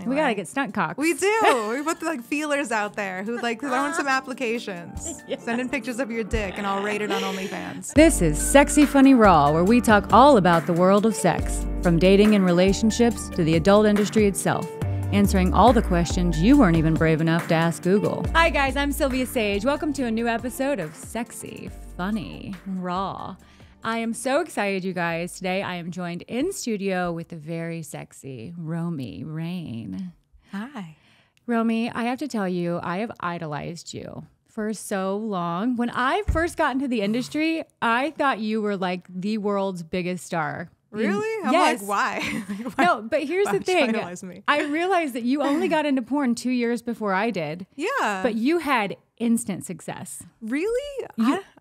anyway. We got to get stunt cocks. We do. We put like feelers out there who like throwing some applications. Yeah. Send in pictures of your dick and I'll rate it on OnlyFans. This is Sexy Funny Raw, where we talk all about the world of sex, from dating and relationships to the adult industry itself, answering all the questions you weren't even brave enough to ask Google. Hi guys, I'm Silvia Saige. Welcome to a new episode of Sexy Funny Raw. I am so excited, you guys. Today I am joined in studio with the very sexy Romi Rain. Hi. Romi, I have to tell you, I have idolized you for so long. When I first got into the industry, I thought you were like the world's biggest star. Really? I'm yes. like, why? No, but here's the thing. Me? I realized that you only got into porn 2 years before I did. Yeah. But you had instant success. Really?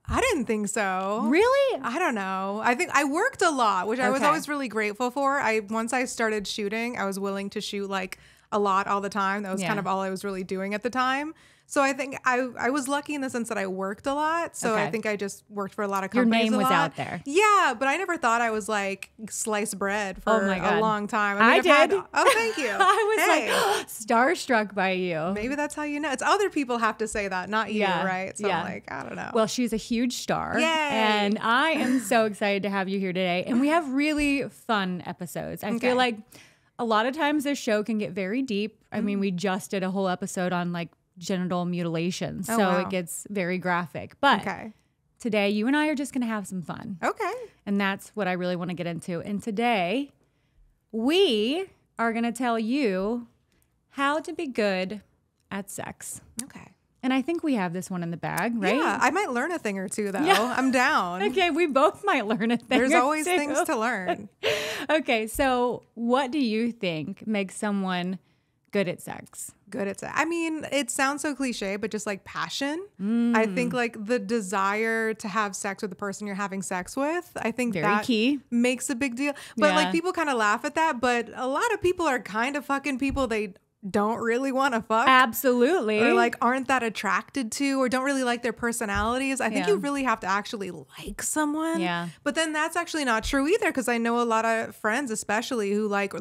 I didn't think so. Really? I don't know. I think I worked a lot, which I was always really grateful for. Once I started shooting, I was willing to shoot like a lot all the time. That was kind of all I was really doing at the time. So I think I was lucky in the sense that I worked a lot. So I think I just worked for a lot of companies. Your name was lot. out there. Yeah, but I never thought I was like sliced bread for a long time. I did. Oh, thank you. I was like starstruck by you. Maybe that's how you know. It's other people have to say that, not you, right? So I'm like, I don't know. Well, she's a huge star. Yay. And I am so excited to have you here today. And we have really fun episodes. I feel like a lot of times this show can get very deep. I mean, we just did a whole episode on like genital mutilation. So it gets very graphic. But today you and I are just going to have some fun. Okay. And that's what I really want to get into. And today we are going to tell you how to be good at sex. Okay. And I think we have this one in the bag, right? Yeah, I might learn a thing or two, though. Yeah. I'm down. Okay, we both might learn a thing. There's always two. things to learn. Okay, so what do you think makes someone good at sex? Good at sex. I mean, it sounds so cliche, but just like passion. I think like the desire to have sex with the person you're having sex with, I think very that key. Makes a big deal. But like people kind of laugh at that, but a lot of people are kind of fucking people they don't really want to fuck. Absolutely. Or like aren't that attracted to or don't really like their personalities. I think you really have to actually like someone. Yeah. But then that's actually not true either, because I know a lot of friends especially who like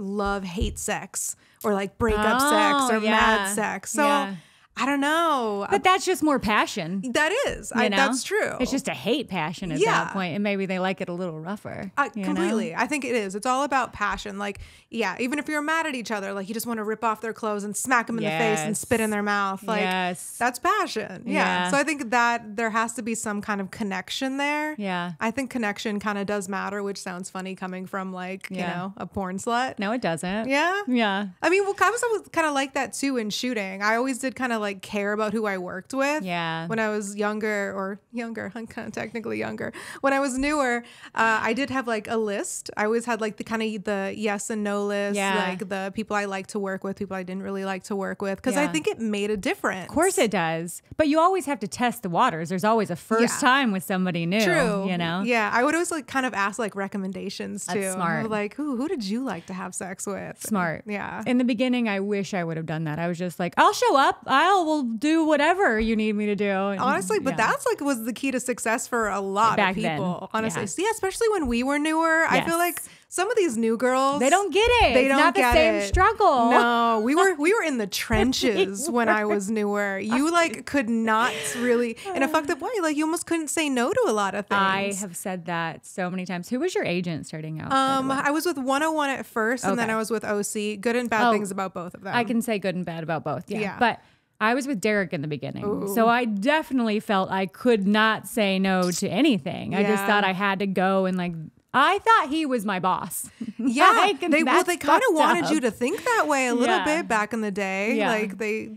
hate sex or like breakup sex or mad sex. So I don't know. But that's just more passion. That is. That's true. It's just a hate passion at that point. And maybe they like it a little rougher. Completely. Know? I think it is. It's all about passion. Like, even if you're mad at each other, like you just want to rip off their clothes and smack them in the face and spit in their mouth. Like, that's passion. Yeah. So I think that there has to be some kind of connection there. Yeah. I think connection kind of does matter, which sounds funny coming from like, you know, a porn slut. No, it doesn't. Yeah? Yeah. I mean, well, I was kind of like that too in shooting. I always did kind of like care about who I worked with. Yeah. When I was younger, I'm kind of technically younger. When I was newer, I did have like a list. I always had like the kind of the yes and no list, like the people I like to work with, people I didn't really like to work with, because I think it made a difference. Of course it does. But you always have to test the waters. There's always a first time with somebody new. True. You know? Yeah. I would always like kind of ask like recommendations too. That's smart. Like, who did you like to have sex with? Smart. Yeah. In the beginning, I wish I would have done that. I was just like, I'll show up. I will do whatever you need me to do. And, honestly, but that's like was the key to success for a lot of people. Honestly. So, especially when we were newer. I feel like some of these new girls, they don't get it. They don't not get the same it. struggle. No, we were in the trenches when I was newer. You like could not really, in a fucked up way, like you almost couldn't say no to a lot of things. I have said that so many times. Who was your agent starting out? I was with 101 at first, and then I was with OC. Good and bad things about both of them. I can say good and bad about both. Yeah. But I was with Derek in the beginning. So I definitely felt I could not say no to anything. I just thought I had to go and like, I thought he was my boss. Yeah, like, they kind of wanted you to think that way a little bit back in the day. Yeah. Like they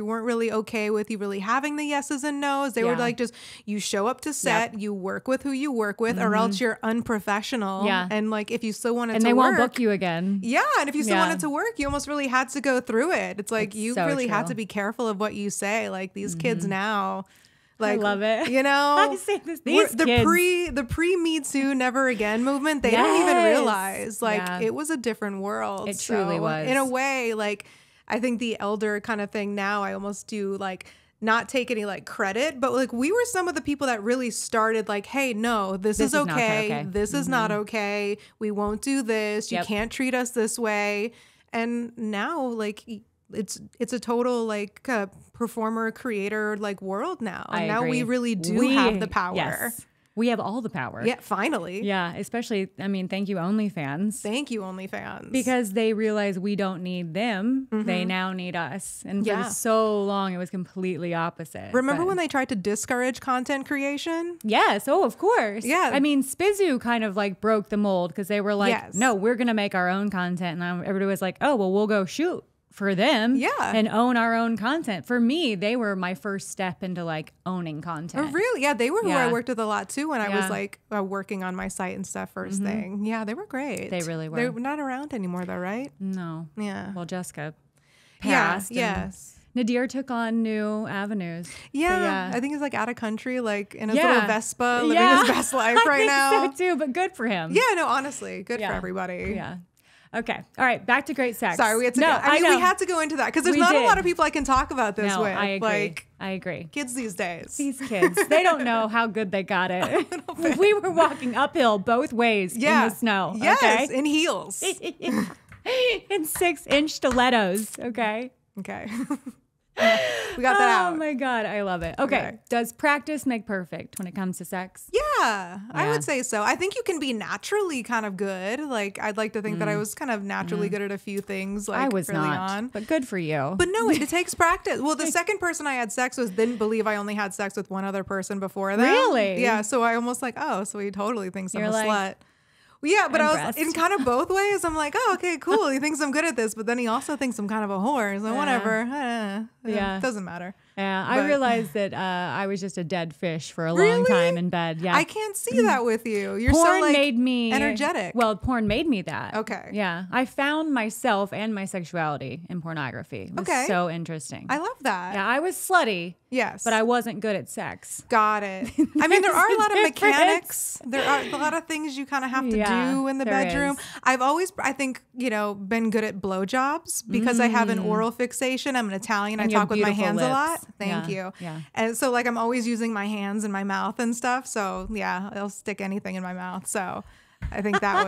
weren't really okay with you really having the yeses and nos. They were like, just you show up to set, you work with who you work with, or else you're unprofessional. Yeah, and like if you still wanted to work, and they won't book you again. Yeah, and if you still wanted to work, you almost really had to go through it. It's like you really had to be careful of what you say. Like these kids now. Like, I love it. You know, I say this, the pre Me Too Never Again movement. They don't even realize like it was a different world. It truly was. In a way, like I think the elder kind of thing now, I almost do like not take any like credit, but like we were some of the people that really started like, hey, no, this is okay. This is not okay. We won't do this. You can't treat us this way. And now like it's a total like performer creator like world now. And now we really do have the power. Yes. We have all the power. Yeah, finally. Yeah, especially, I mean, thank you, OnlyFans. Thank you, OnlyFans. Because they realize we don't need them. They now need us. And for so long, it was completely opposite. Remember when they tried to discourage content creation? Yes. Oh, of course. Yeah. I mean, Spizu kind of like broke the mold because they were like, no, we're going to make our own content. And everybody was like, oh, well, we'll go shoot for them and own our own content. For me, they were my first step into like owning content. Oh, really? Yeah, they were who I worked with a lot too when I was like working on my site and stuff first thing. Yeah, they were great. They really were. They're not around anymore though, right? No. Yeah. Well, Jessica passed. Yes. Nadir took on new avenues. Yeah, I think he's like out of country, like in his little Vespa, living his best life right now. I think so too, but good for him. Yeah, no, honestly, good for everybody. Yeah. Okay. All right. Back to great sex. Sorry, we had to. We had to go into that because there's not a lot of people I can talk about this with. I agree. Like, I agree. Kids these days. These kids, they don't know how good they got it. We were walking uphill both ways in the snow. Yes, in heels. In 6-inch stilettos. Okay. Okay. We got that out. Oh my God, I love it. Okay. Does practice make perfect when it comes to sex? Yeah, I would say so. I think you can be naturally kind of good. Like, I'd like to think that I was kind of naturally good at a few things. Like, I was early not, on. but good for you. But no, it takes practice. Well, the second person I had sex with didn't believe I only had sex with one other person before that. Really? Yeah. So I almost like, oh, so he totally thinks I'm a slut. Yeah, but I was in kind of both ways. I'm like, oh, okay, cool. He thinks I'm good at this, but then he also thinks I'm kind of a whore. So whatever. It doesn't matter. Yeah, I realized that I was just a dead fish for a long time in bed. Yeah, I can't see that with you. You're porn so like made me energetic. Well, porn made me that. Okay. Yeah, I found myself and my sexuality in pornography. It was so interesting. I love that. Yeah, I was slutty. Yes, but I wasn't good at sex. Got it. I mean, there are a lot of mechanics. There are a lot of things you kind of have to do in the bedroom. I've always, I think, been good at blowjobs because I have an oral fixation. I'm an Italian. I talk with my hands a lot. Thank you. Yeah. And so like I'm always using my hands in my mouth and stuff. So yeah, I'll stick anything in my mouth. So I think that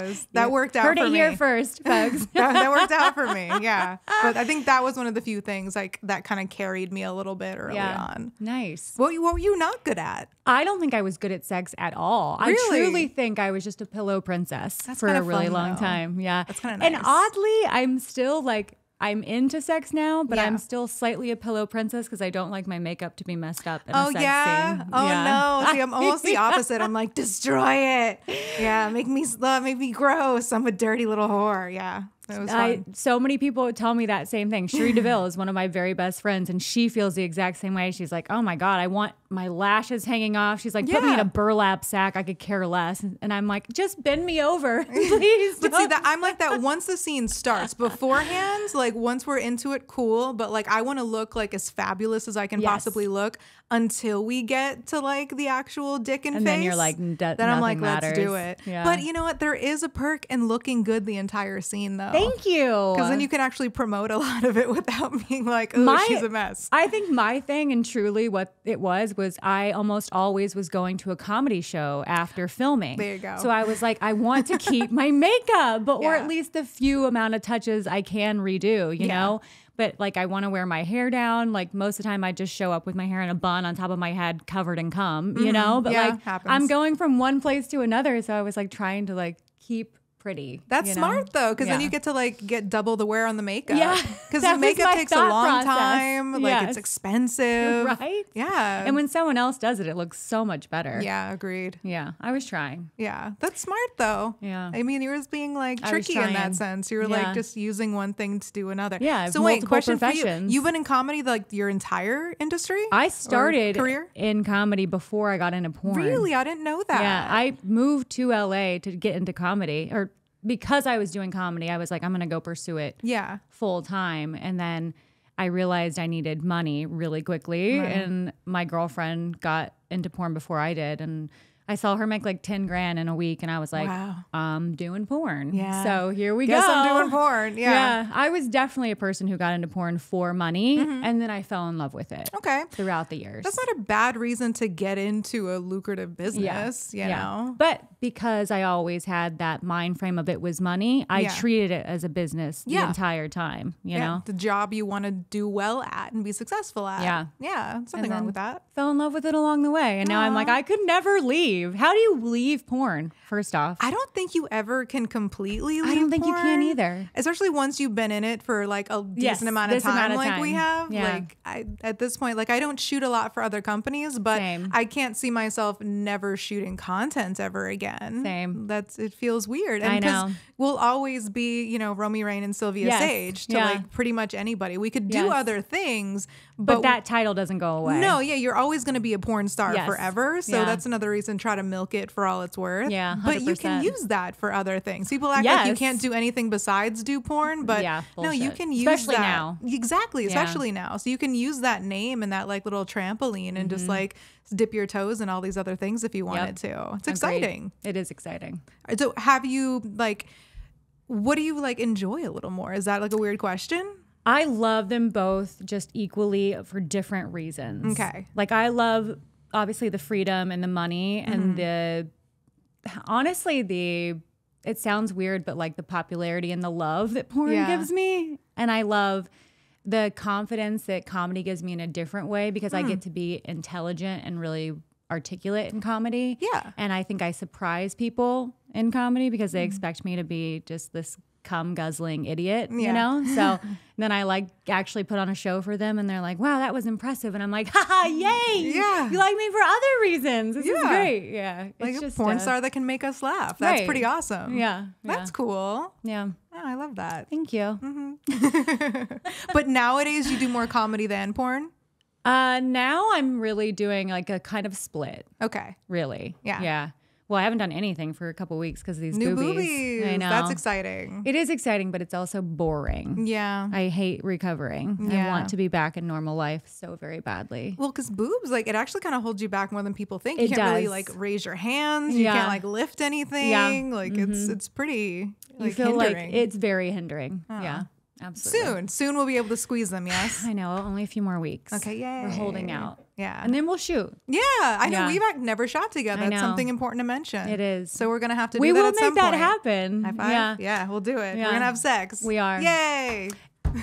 worked out for me. Heard it here first, folks. that worked out for me. Yeah. But I think that was one of the few things like that kind of carried me a little bit early on. Nice. What were you not good at? I don't think I was good at sex at all. Really? I truly think I was just a pillow princess for a really long time. Yeah. That's kind of nice. And oddly, I'm still like, I'm into sex now, but I'm still slightly a pillow princess because I don't like my makeup to be messed up in a sex scene. Oh no. See, I'm almost the opposite. I'm like, destroy it. Yeah, make me gross. I'm a dirty little whore. Yeah. It was fun. So many people would tell me that same thing. Cherie DeVille is one of my very best friends, and she feels the exact same way. She's like, oh my God, I want my lashes hanging off. She's like, put me in a burlap sack. I could care less. And I'm like, just bend me over, please. But see, that I'm like that once the scene starts. Beforehand, like once we're into it, cool. But like I want to look like as fabulous as I can possibly look until we get to like the actual dick and face. Then you're like, then I'm like, matters. Let's do it. Yeah. But you know what? There is a perk in looking good the entire scene, though. Thank you. Because then you can actually promote a lot of it without being like, oh, she's a mess. I think my thing, and truly what it was I almost always was going to a comedy show after filming. There you go. So I was like, I want to keep my makeup, or at least the few amount of touches I can redo, you know? But like, I want to wear my hair down. Like most of the time I just show up with my hair in a bun on top of my head covered in cum, you know? But like, I'm going from one place to another. So I was like trying to like keep pretty. That's smart though, because then you get to like get double the wear on the makeup. Yeah, because the makeup takes a long time. Like it's expensive, right? Yeah, and when someone else does it, it looks so much better. Yeah, agreed. Yeah, I was trying. Yeah, that's smart though. Yeah, I mean, you were being like tricky in that sense. You were like just using one thing to do another. Yeah. So wait, question for you: you've been in comedy like your entire industry? I started in comedy before I got into porn. Really, I didn't know that. Yeah, I moved to LA to get into comedy, or because I was doing comedy, I was like, I'm going to go pursue it full time. And then I realized I needed money really quickly. Right. And my girlfriend got into porn before I did. And I saw her make like 10 grand in a week, and I was like, wow. I'm doing porn. Yeah. So here we Guess go. I'm doing porn. Yeah. I was definitely a person who got into porn for money, and then I fell in love with it. Okay. Throughout the years. That's not a bad reason to get into a lucrative business, you know? But because I always had that mind frame of it was money, I treated it as a business the entire time, you know? The job you want to do well at and be successful at. Yeah. Yeah. Something wrong with that. Fell in love with it along the way. And now I'm like, I could never leave. How do you leave porn, first off? I don't think you ever can completely leave porn. I don't think you can either. Especially once you've been in it for like a decent amount of time like we have. Yeah. Like at this point, like I don't shoot a lot for other companies, but I can't see myself never shooting content ever again. Same. It feels weird. And I know. We'll always be, you know, Romi Rain and Silvia Saige to like pretty much anybody. We could do other things, but that title doesn't go away. No, you're always going to be a porn star forever. So that's another reason, try to milk it for all it's worth. Yeah, 100%. But you can use that for other things. People act like you can't do anything besides do porn, but no, you can use especially that. Now. Exactly, especially now. So you can use that name and that like little trampoline and just like dip your toes in all these other things if you wanted to. It's exciting. It is exciting. So have you like, what do you like enjoy a little more? Is that like a weird question? I love them both just equally for different reasons. Okay. Like I love obviously the freedom and the money and it sounds weird, but like the popularity and the love that porn gives me. And I love the confidence that comedy gives me in a different way because I get to be intelligent and really articulate in comedy. Yeah. And I think I surprise people in comedy because they expect me to be just this cum guzzling idiot, you know? So then I like actually put on a show for them and they're like, wow, that was impressive. And I'm like, haha, yay. Yeah. You like me for other reasons. This is great. Yeah. Like it's a just porn star that can make us laugh. That's pretty awesome. Yeah. That's cool. Yeah. Oh, I love that. Thank you. But nowadays you do more comedy than porn? Now I'm really doing like a kind of split. Okay. Really. Yeah. Yeah. Well, I haven't done anything for a couple weeks because of these new boobies. I know. That's exciting. It is exciting, but it's also boring. Yeah. I hate recovering. I want to be back in normal life so very badly. Well, because boobs, like it actually kind of holds you back more than people think. You can't really like raise your hands. You can't like lift anything. Yeah. Like it's pretty like, you feel hindering. like it's very hindering. Yeah. Absolutely. Soon we'll be able to squeeze them, yes? I know, only a few more weeks. Okay, yay. We're holding out. Yeah. And then we'll shoot. Yeah, I know. We've never shot together. That's something important to mention. It is. So we're going to have to do that at some point. We will make that happen. High five? Yeah, we'll do it. Yeah. We're going to have sex. We are. Yay.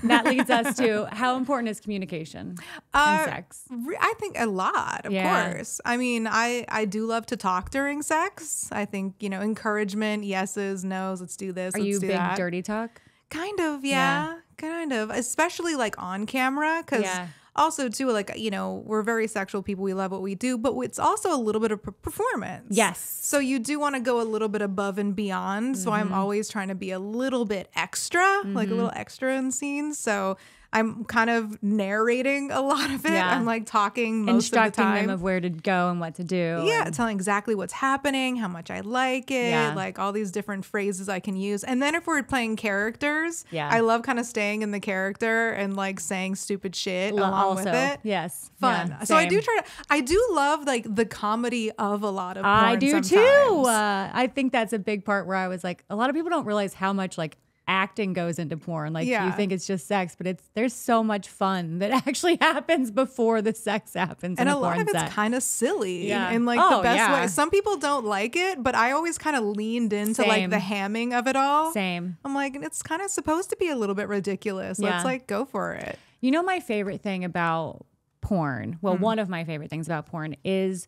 That leads us to how important is communication in sex? I think a lot, of course. I mean, I do love to talk during sex. I think, you know, encouragement, yeses, nos, let's do this, let's do that. Are you big dirty talk? Kind of, yeah. Kind of, especially like on camera, because also too, like, you know, we're very sexual people. We love what we do, but it's also a little bit of performance. Yes. So you do want to go a little bit above and beyond. So I'm always trying to be a little bit extra, like a little extra in scenes. So I'm kind of narrating a lot of it. Yeah. I'm like talking most of the time. Instructing them of where to go and what to do. Yeah, telling exactly what's happening, how much I like it, like all these different phrases I can use. And then if we're playing characters, I love kind of staying in the character and like saying stupid shit along with it. Yes. Fun. Yeah, so I do love like the comedy of a lot of porn I do sometimes. too. I think that's a big part where I was like, a lot of people don't realize how much like acting goes into porn. Like you think it's just sex, but there's so much fun that actually happens before the sex happens. And in a lot of it's kind of silly in like the best way. Some people don't like it, but I always kind of leaned into like the hamming of it all. Same. I'm like, it's kind of supposed to be a little bit ridiculous. Let's like go for it. You know, my favorite thing about porn, well, one of my favorite things about porn is,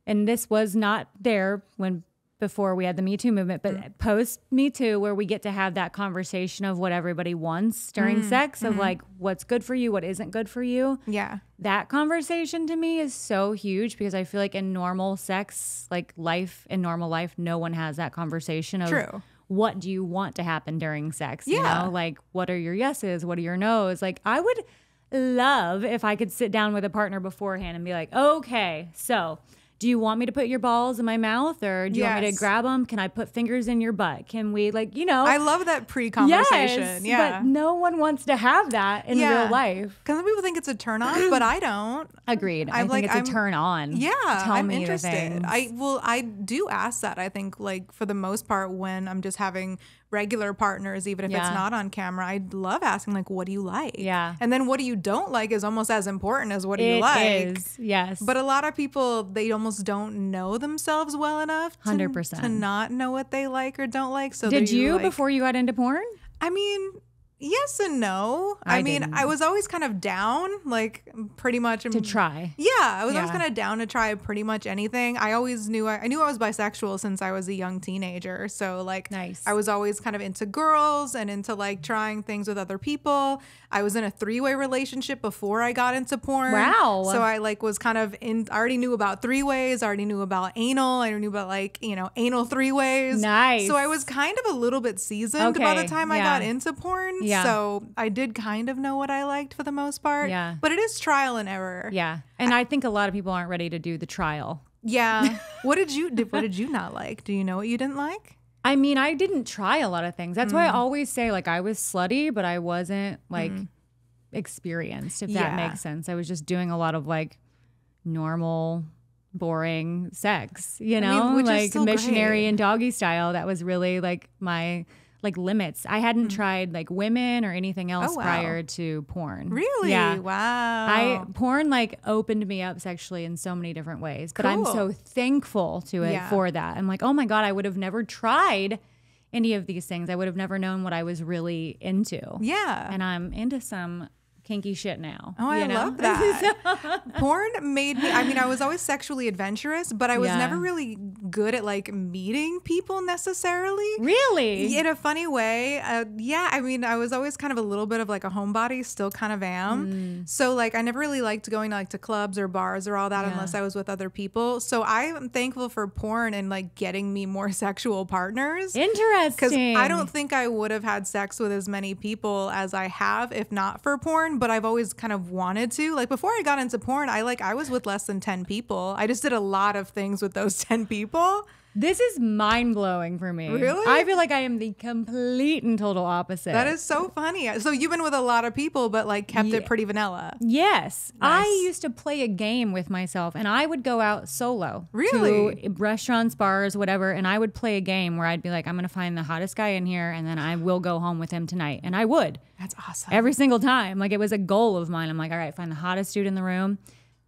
and this was not there before we had the Me Too movement, but post Me Too, where we get to have that conversation of what everybody wants during sex, of like what's good for you, what isn't good for you. Yeah. That conversation to me is so huge because I feel like in normal sex, like in normal life, no one has that conversation of what do you want to happen during sex? You know, like what are your yeses? What are your nos? Like I would love if I could sit down with a partner beforehand and be like, okay, so do you want me to put your balls in my mouth, or do you want me to grab them? Can I put fingers in your butt? Can we, like, you know? I love that pre-conversation. Yes, yeah. But no one wants to have that in real life. Because some people think it's a turn on, but I don't. Agreed. I think it's a turn on. Yeah, I'm interested. The I do ask that. I think, like, for the most part, when I'm just having regular partners, even if it's not on camera, I love asking, like, what do you like? Yeah. And then what do you don't like is almost as important as what do you like. It is, yes. But a lot of people, they almost don't know themselves well enough 100% to not know what they like or don't like. So did you before you got into porn? I mean, yes and no. I mean, I was always kind of down, like, pretty much to try. Yeah, I was always kind of down to try pretty much anything. I always knew I was bisexual since I was a young teenager. So, like, nice. I was always kind of into girls and into, like, trying things with other people. I was in a 3-way relationship before I got into porn. Wow. So I, like, was kind of I already knew about 3-ways. I already knew about anal. I knew about, like, you know, anal 3-ways. Nice. So I was kind of a little bit seasoned by the time I got into porn. Yeah. So I did kind of know what I liked for the most part. Yeah. But it is trial and error. Yeah. And I think a lot of people aren't ready to do the trial. Yeah. What did you not like? Do you know what you didn't like? I mean, I didn't try a lot of things. That's why I always say, like, I was slutty, but I wasn't, like, experienced, if that makes sense. I was just doing a lot of, like, normal, boring sex, you know? I mean, like missionary and doggy style. That was really, like, my, like, limits. I hadn't tried, like, women or anything else prior to porn. Really? Yeah. Wow. Porn, like, opened me up sexually in so many different ways. But I'm so thankful to it for that. I'm like, oh my God, I would have never tried any of these things. I would have never known what I was really into. Yeah. And I'm into some kinky shit now. Oh, I love that. Porn made me, I mean, I was always sexually adventurous, but I was never really good at, like, meeting people necessarily. Really? In a funny way. Yeah, I mean, I was always kind of a little bit of, like, a homebody, still kind of am. So, like, I never really liked going to, like, to clubs or bars or all that unless I was with other people. So I am thankful for porn and, like, getting me more sexual partners. Interesting. Because I don't think I would have had sex with as many people as I have if not for porn. But I've always kind of wanted to. Like, before I got into porn, I was with less than 10 people. I just did a lot of things with those 10 people. This is mind-blowing for me. Really? I feel like I am the complete and total opposite. That is so funny. So you've been with a lot of people, but, like, kept it pretty vanilla. Yes. Nice. I used to play a game with myself, and I would go out solo. Really? To restaurants, bars, whatever, and I would play a game where I'd be like, I'm going to find the hottest guy in here, and then I will go home with him tonight. And I would. That's awesome. Every single time. Like, it was a goal of mine. I'm like, all right, find the hottest dude in the room.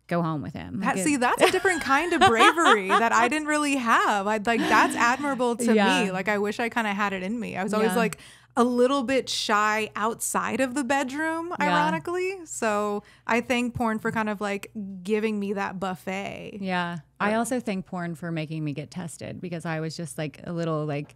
Go home with him. That's a different kind of bravery that I didn't really have. That's admirable to me. Like, I wish I kind of had it in me. I was always like a little bit shy outside of the bedroom, ironically. So I thank porn for kind of, like, giving me that buffet. Yeah. I also thank porn for making me get tested, because I was just, like, a little, like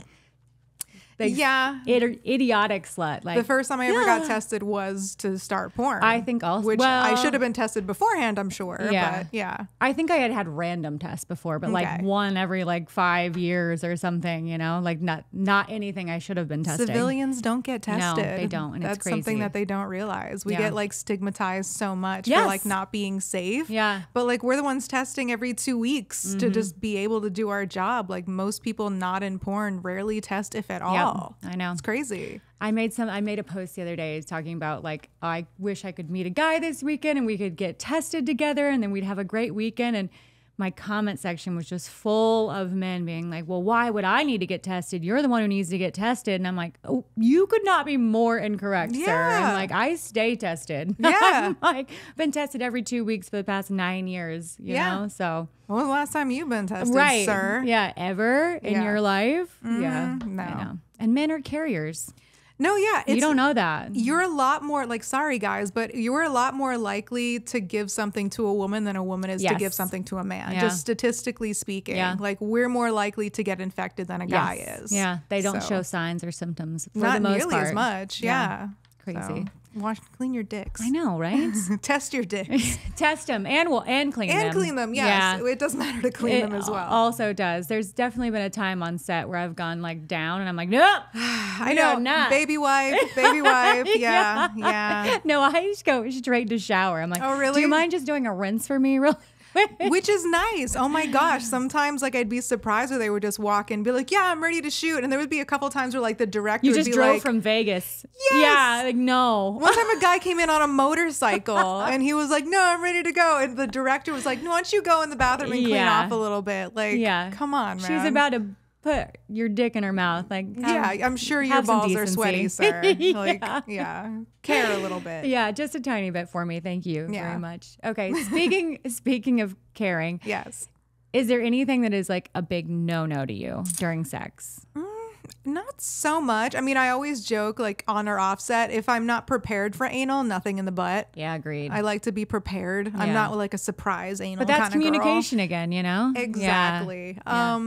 idiotic slut. Like, the first time I ever got tested was to start porn. I think also, which I should have been tested beforehand, I'm sure. Yeah. But yeah. I think I had random tests before, but like one every like 5 years or something, you know, like not anything I should have been testing. Civilians don't get tested. No, they don't. And that's it's crazy. Something that they don't realize. We get like stigmatized so much for like not being safe. Yeah. But like we're the ones testing every 2 weeks to just be able to do our job. Like most people not in porn rarely test, if at all. I know. It's crazy. I made a post the other day talking about like, I wish I could meet a guy this weekend and we could get tested together and then we'd have a great weekend. And my comment section was just full of men being like, well, why would I need to get tested? You're the one who needs to get tested. And I'm like, oh, you could not be more incorrect, sir. And like, I stay tested. Yeah. I'm like, been tested every 2 weeks for the past 9 years, you know? So. When was the last time you've been tested, sir? Yeah. Ever in your life? Yeah. No. I know. And men are carriers. No, yeah. You don't know that. You're a lot more, like, sorry guys, but you're a lot more likely to give something to a woman than a woman is to give something to a man. Just statistically speaking. Like, we're more likely to get infected than a guy is. Yeah. They don't show signs or symptoms for not the most nearly part. as much. Yeah. Crazy. So, clean your dicks. I know, right? Test your dicks. Test them and clean them. And clean them, yes. Yeah. It does matter to clean them as well. Also does. There's definitely been a time on set where I've gone like down and I'm like, nope. I know. Not. Baby wipe. Yeah. No, I just go straight to shower. I'm like, oh, really? Do you mind just doing a rinse for me? Really? Which is nice. Oh my gosh. Sometimes like I'd be surprised where they would just walk in and be like, yeah, I'm ready to shoot. And there would be a couple times where like the director would be like, you just drove from Vegas. Yes. Yeah. Like, no. One time a guy came in on a motorcycle and he was like, no, I'm ready to go. And the director was like, no, why don't you go in the bathroom and clean off a little bit? Like, come on, man. She's about to put your dick in her mouth. Like, I'm sure your balls are sweaty, sir. Like, care a little bit. Yeah, just a tiny bit for me. Thank you very much. Okay, speaking of caring. Yes. Is there anything that is like a big no-no to you during sex? Not so much. I mean, I always joke like on or offset, if I'm not prepared for anal, nothing in the butt. Yeah, agreed. I like to be prepared. I'm not like a surprise anal But that's kind of communication again, you know? Exactly. Yeah.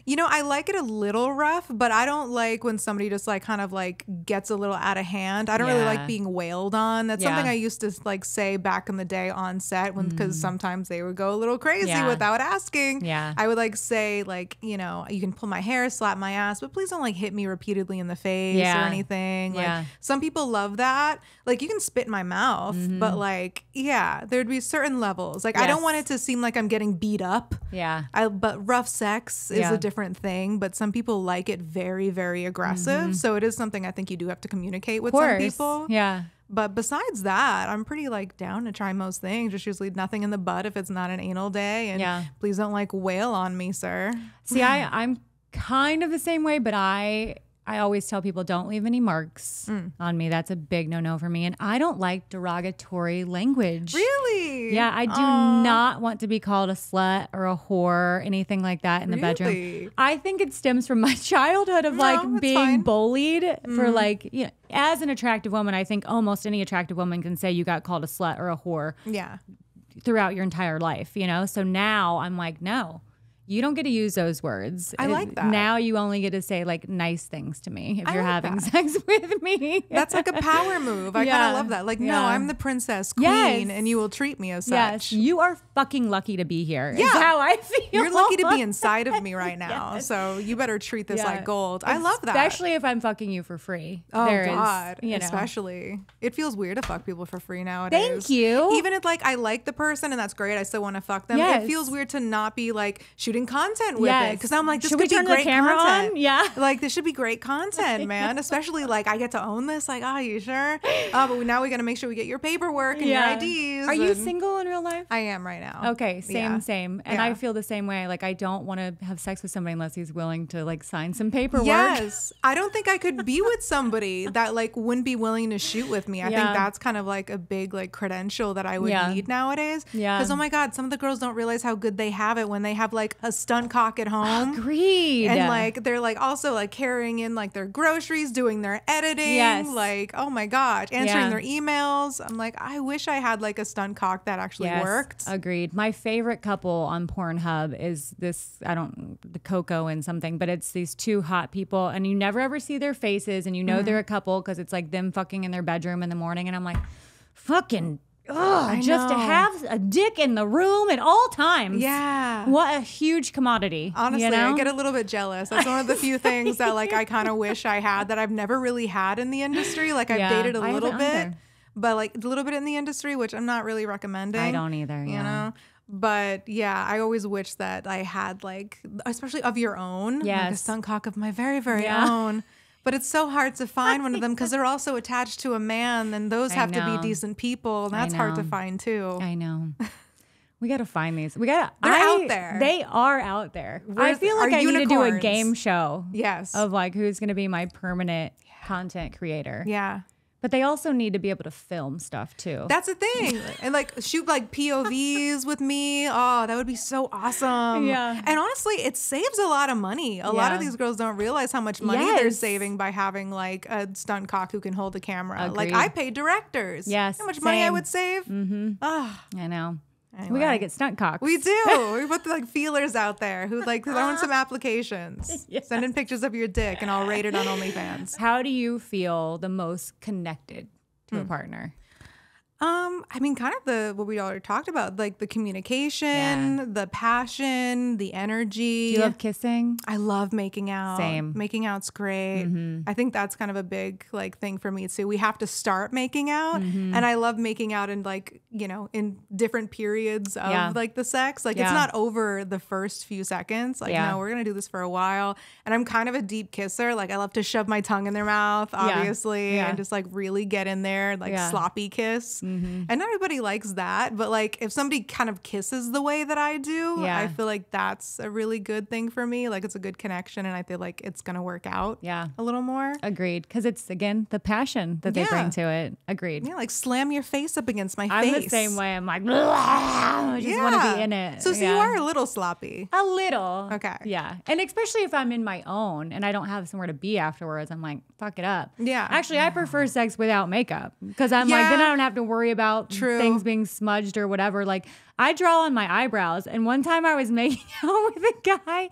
You know, I like it a little rough, but I don't like when somebody just like kind of like gets a little out of hand. I don't really like being wailed on. That's something I used to like say back in the day on set because sometimes they would go a little crazy without asking. Yeah. I would like say like, you know, you can pull my hair, slap my ass, but please don't like hit me repeatedly in the face or anything. Like some people love that. Like you can spit in my mouth, but like, there'd be certain levels. Like I don't want it to seem like I'm getting beat up. Yeah. But rough sex is a different thing, but some people like it very, very aggressive. So it is something I think you do have to communicate with some people. Yeah. But besides that, I'm pretty like down to try most things. Just usually nothing in the butt if it's not an anal day. And please don't like wail on me, sir. See, I'm kind of the same way, but I always tell people don't leave any marks on me. That's a big no-no for me. And I don't like derogatory language. Really? Yeah, I do not want to be called a slut or a whore, anything like that in the bedroom. I think it stems from my childhood of like being bullied for like, you know, as an attractive woman, I think almost any attractive woman can say you got called a slut or a whore throughout your entire life, you know? So now I'm like, no. You don't get to use those words. I like that. Now you only get to say like nice things to me if you're having sex with me. That's like a power move. I kind of love that. Like, no, I'm the princess queen and you will treat me as such. Yes, you are fucking lucky to be here. Yeah. Is how I feel. You're lucky to be inside of me right now. So you better treat this like gold. I love that. Especially if I'm fucking you for free. Oh God, especially. It feels weird to fuck people for free nowadays. Thank you. Even if like I like the person and that's great, I still want to fuck them. It feels weird to not be like shooting content with it because I'm like, this could be great content. On? Yeah, like this should be great content, man. Especially like I get to own this. Like, oh, you sure? But now we got to make sure we get your paperwork and your IDs. Are you single in real life? I am right now. Okay, same. And I feel the same way. Like I don't want to have sex with somebody unless he's willing to like sign some paperwork. Yes, I don't think I could be with somebody that like wouldn't be willing to shoot with me. I think that's kind of like a big like credential that I would need nowadays. Yeah. Because oh my God, some of the girls don't realize how good they have it when they have like a stunt cock at home. Agreed. And like they're like also like carrying in like their groceries, doing their editing. Yes. Like, oh my gosh, answering their emails. I'm like, I wish I had like a stunt cock that actually worked. Agreed. My favorite couple on Pornhub is this, the Coco and something, but it's these two hot people and you never ever see their faces and you know they're a couple because it's like them fucking in their bedroom in the morning. And I'm like, fucking just to have a dick in the room at all times. Yeah. What a huge commodity. Honestly, you know? I get a little bit jealous. That's one of the few things that like I kind of wish I had that I've never really had in the industry. Like I've dated a little bit, but like a little bit in the industry, which I'm not really recommending. I don't either. You know? But yeah, I always wish that I had like, especially of your own, like a stunt cock of my very, very own. But it's so hard to find one of them because they're also attached to a man and those have to be decent people. And that's hard to find too. I know. We got to find these. They're out there. They are out there. I feel like I need to do a game show. Yes. Of like who's going to be my permanent content creator. Yeah. But they also need to be able to film stuff too. That's the thing. And like shoot like POVs with me. Oh, that would be so awesome. Yeah. And honestly, it saves a lot of money. A lot of these girls don't realize how much money they're saving by having like a stunt cock who can hold a camera. Agreed. Like I pay directors. Yes. How much money I would save? I know. Anyway. We got to get stunt cocks. We do. We put like feelers out there who like throwing some applications. Yes. Send in pictures of your dick and I'll rate it on OnlyFans. How do you feel the most connected to a partner? I I mean, kind of what we already talked about, like the communication, the passion, the energy. Do you love kissing? I love making out. Same. Making out's great. I think that's kind of a big like thing for me too. We have to start making out, and I love making out in like, you know, in different periods of like the sex. Like it's not over the first few seconds. Like no, we're gonna do this for a while. And I'm kind of a deep kisser. Like I love to shove my tongue in their mouth, obviously, and just like really get in there, like sloppy kiss. And not everybody likes that, but like if somebody kind of kisses the way that I do, I feel like that's a really good thing for me. Like it's a good connection, and I feel like it's gonna work out a little more. Agreed. Because it's, again, the passion that they bring to it. Agreed. Yeah, like slam your face up against my face. I'm the same way. I'm like, I just want to be in it. So you are a little sloppy. A little. Okay. Yeah. And especially if I'm in my own and I don't have somewhere to be afterwards, I'm like, fuck it up. Yeah. Actually, I prefer sex without makeup because I'm like, then I don't have to worry about things being smudged or whatever. Like, I draw on my eyebrows. And one time I was making out with a guy,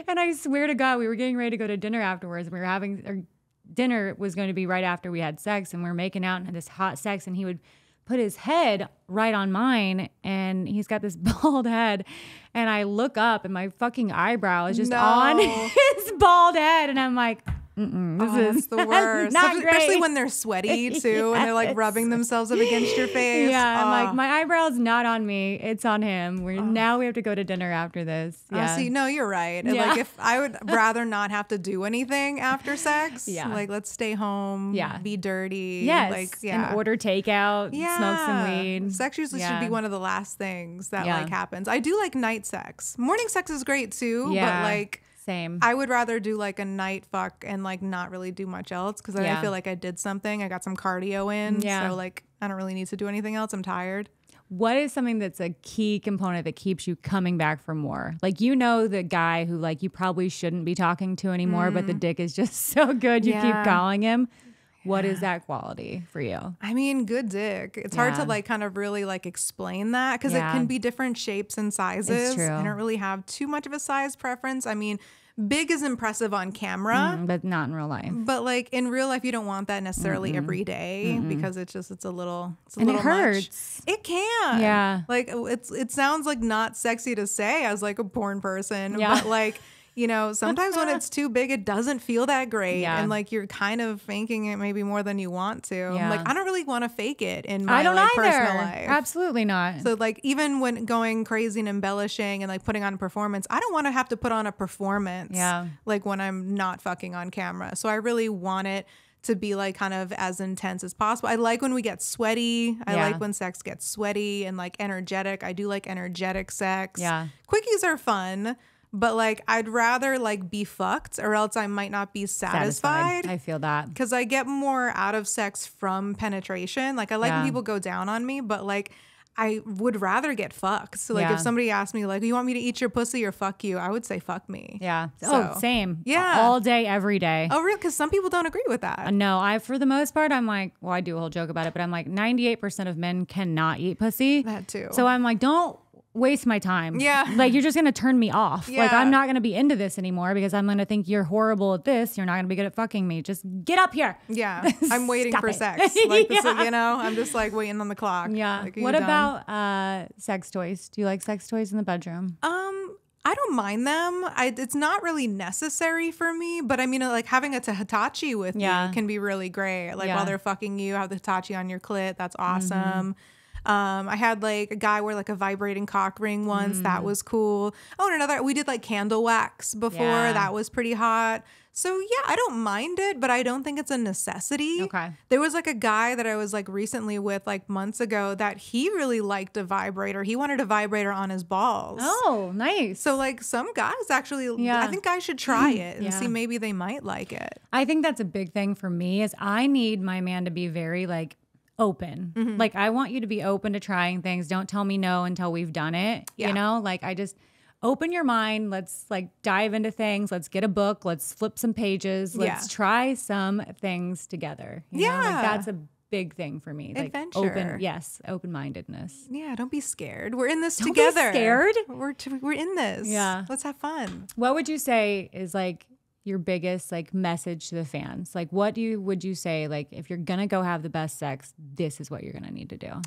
and I swear to God, we were getting ready to go to dinner afterwards. We were having dinner was going to be right after we had sex, and we were making out and had this hot sex, and he would put his head right on mine, and he's got this bald head, and I look up and my fucking eyebrow is just on his bald head, and I'm like, this is the worst. Especially when they're sweaty too, and they're like rubbing themselves up against your face. Yeah, I'm like, my eyebrow's not on me, it's on him. Now we have to go to dinner after this. Yeah. See, no, you're right. Yeah. Like if I would rather not have to do anything after sex. Like let's stay home. Be dirty. Yes. Like and order takeout. Smoke some weed. Sex usually should be one of the last things that like happens. I do like night sex. Morning sex is great too. But like. Same. I would rather do like a night fuck and like not really do much else because I feel like I did something. I got some cardio in. So like I don't really need to do anything else. I'm tired. What is something that's a key component that keeps you coming back for more? Like, you know, the guy who like you probably shouldn't be talking to anymore, but the dick is just so good you keep calling him. What is that quality for you? I mean, good dick. It's hard to like kind of really like explain that because it can be different shapes and sizes. It's true. I don't really have too much of a size preference. I mean, big is impressive on camera, but not in real life. But like in real life, you don't want that necessarily every day because it's a little and it hurts. Much. It can. Yeah. Like it sounds like not sexy to say as like a porn person, but like. You know, sometimes when it's too big, it doesn't feel that great. And like you're kind of faking it maybe more than you want to. Like, I don't really want to fake it in my personal life. Absolutely not. So like even when going crazy and embellishing and like putting on a performance, I don't want to have to put on a performance like when I'm not fucking on camera. So I really want it to be like kind of as intense as possible. I like when we get sweaty. I like when sex gets sweaty and like energetic. I do like energetic sex. Quickies are fun. But like I'd rather like be fucked or else I might not be satisfied. I feel that. Because I get more out of sex from penetration. Like I like when people go down on me, but like I would rather get fucked. So like if somebody asked me like, you want me to eat your pussy or fuck you? I would say fuck me. Yeah. Same. Yeah. All day, every day. Oh, really? Because some people don't agree with that. No, for the most part, I'm like, well, I do a whole joke about it, but I'm like 98% of men cannot eat pussy. That too. So I'm like, don't waste my time. Yeah. Like you're just going to turn me off. Like I'm not going to be into this anymore because I'm going to think you're horrible at this. You're not going to be good at fucking me. Just get up here. Yeah. I'm waiting for sex. Like this, you know, I'm just like waiting on the clock. Yeah. Like, what about sex toys? Do you like sex toys in the bedroom? I don't mind them. It's not really necessary for me, but I mean, like having a Hitachi with you can be really great. Like while they're fucking you, have the Hitachi on your clit. That's awesome. I had like a guy wear like a vibrating cock ring once. That was cool. Oh, and another, we did like candle wax before. That was pretty hot. So yeah, I don't mind it, but I don't think it's a necessity. Okay. There was like a guy that I was like recently with like months ago that he really liked a vibrator. He wanted a vibrator on his balls. Oh, nice. So like some guys actually, I think I should try it and see maybe they might like it. I think that's a big thing for me is I need my man to be very like open. Like I want you to be open to trying things. Don't tell me no until we've done it. You know, like I just open your mind. Let's like dive into things. Let's get a book. Let's flip some pages. Let's try some things together. You know? Like that's a big thing for me. Like adventure. Open-mindedness. Yeah, don't be scared. We're in this don't together. Be scared. We're in this. Yeah. Let's have fun. What would you say is like your biggest like message to the fans? Like what would you say, like if you're gonna go have the best sex, this is what you're gonna need to do?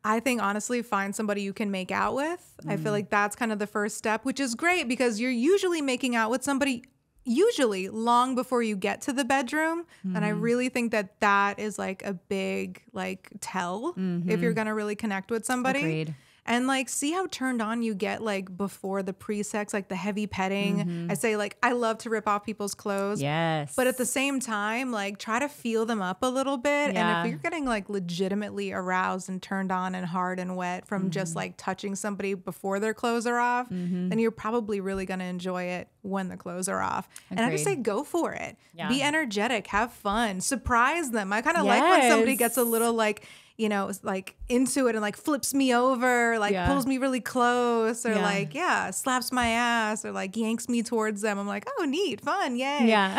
I think honestly, find somebody you can make out with. I feel like that's kind of the first step, which is great because you're usually making out with somebody usually long before you get to the bedroom. And I really think that that is like a big like tell if you're going to really connect with somebody. Agreed. And like see how turned on you get like before the pre-sex, like the heavy petting. I say like I love to rip off people's clothes. Yes. But at the same time, like try to feel them up a little bit. Yeah. And if you're getting like legitimately aroused and turned on and hard and wet from just like touching somebody before their clothes are off, then you're probably really going to enjoy it when the clothes are off. Agreed. And I just say go for it. Yeah. Be energetic, have fun, surprise them. I kind of like when somebody gets a little like, you know, like into it and like flips me over, like pulls me really close or like, slaps my ass or like yanks me towards them. I'm like, oh, neat, fun, yay. Yeah.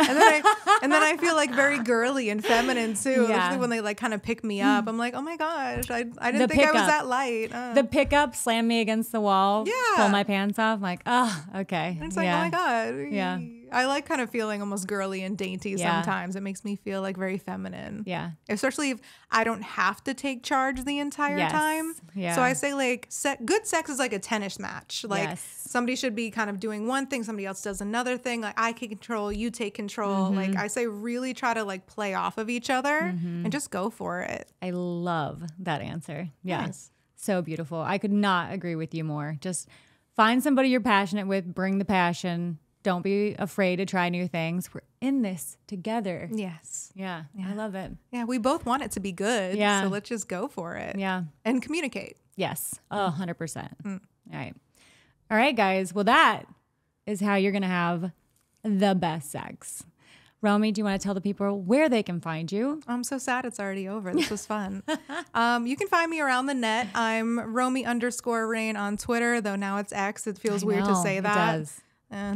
And then I feel like very girly and feminine too, especially when they like kind of pick me up. I'm like, oh my gosh, I didn't think I was that light. The pickup, slam me against the wall, pull my pants off. I'm like, oh, okay. And it's like, oh my God. Yeah. I like kind of feeling almost girly and dainty sometimes. It makes me feel like very feminine. Yeah. Especially if I don't have to take charge the entire time. Yeah. So I say like good sex is like a tennis match. Like somebody should be kind of doing one thing, somebody else does another thing. Like I take control, you take control. Like I say really try to like play off of each other and just go for it. I love that answer. Yeah. Nice. So beautiful. I could not agree with you more. Just find somebody you're passionate with, bring the passion. Don't be afraid to try new things. We're in this together. Yes. Yeah. I love it. Yeah. We both want it to be good. Yeah. So let's just go for it. Yeah. And communicate. Yes. 100%. All right. All right, guys. Well, that is how you're going to have the best sex. Romi, do you want to tell the people where they can find you? I'm so sad it's already over. This was fun. You can find me around the net. I'm Romi_Rain on Twitter, though now it's X. It feels weird to say that. It does.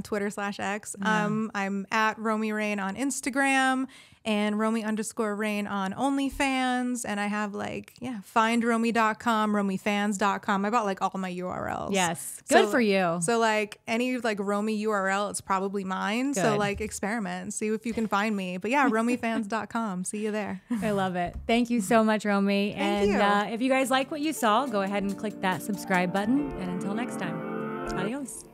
Twitter/X. I'm at Romi Rain on Instagram and Romi_Rain on OnlyFans. And I have like, findromi.com, romifans.com. I bought like all my URLs. Yes. Good for you. So like any like Romi URL, it's probably mine. Good. So like experiment, see if you can find me. But yeah, romifans.com. See you there. I love it. Thank you so much, Romi. Thank you. If you guys like what you saw, go ahead and click that subscribe button. And until next time, adios.